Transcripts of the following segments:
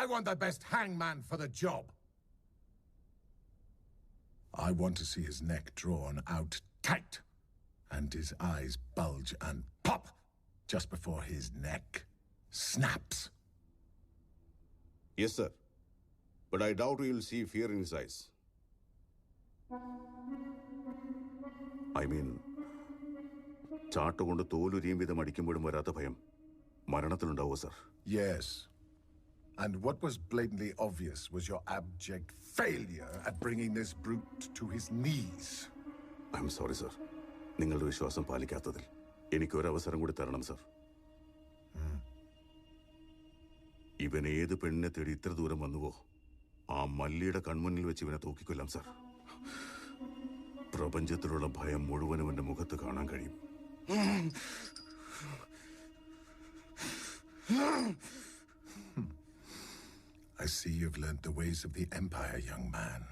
I want the best hangman for the job. I want to see his neck drawn out tight, and his eyes bulge and pop just before his neck snaps. Yes, sir. But I doubt you'll see fear in his eyes. I mean, ചാട്ടുകൊണ്ട് തോലുരിയും വിധം അടിക്കുമ്പോഴും വരാത്ത ഭയം മരണത്തിലുണ്ടാവോ sir? Yes. And what was blatantly obvious was your abject failure at bringing this brute to his knees. I'm sorry, sir. നിങ്ങളുടെ വിശ്വാസം പാലിക്കാത്തതിൽ എനിക്കൊരവസരം കൂടി തരണം sir. ഇവൻ ഏത് പെണ്ണിനെ തേടി ഇത്ര ദൂരം വന്നുവോ ആ മല്ലിയുടെ കൺമുന്നിൽ വെച്ച് ഇവനെ തൂക്കിക്കൊല്ലാം സർ. പ്രപഞ്ചത്തിലുള്ള ഭയം മുഴുവനും എന്റെ മുഖത്ത് കാണാൻ കഴിയും. I see you've learnt the ways of the Empire, young man.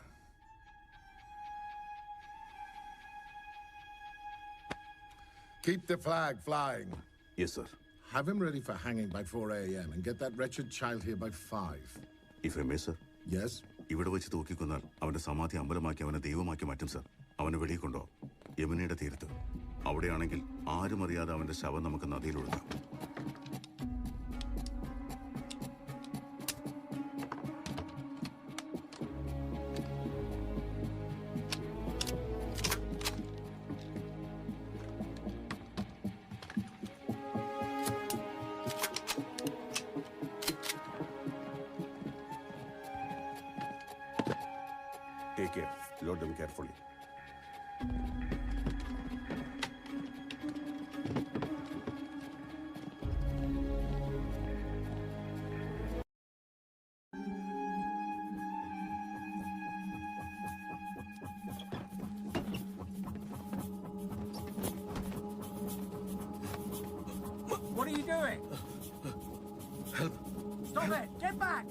Keep the flag flying. Yes, sir. Have him ready for hanging by 4 a.m. and get that wretched child here by 5. If I may, sir. Yes? ഇവിടെ വെച്ച് തൂക്കിക്കൊന്നാൽ അവന്റെ സമാധി അമ്പലമാക്കി അവനെ ദൈവമാക്കി മാറ്റും sir. അവനെ വെളിയിൽ കൊണ്ടോ യമുനയുടെ തീരത്ത്. അവിടെയാണെങ്കിൽ ആരും അറിയാതെ അവന്റെ ശവം നമുക്ക് നദിയിലൊഴുകാം. Take care. Load them carefully. What are you doing? Help. Stop it! Get back!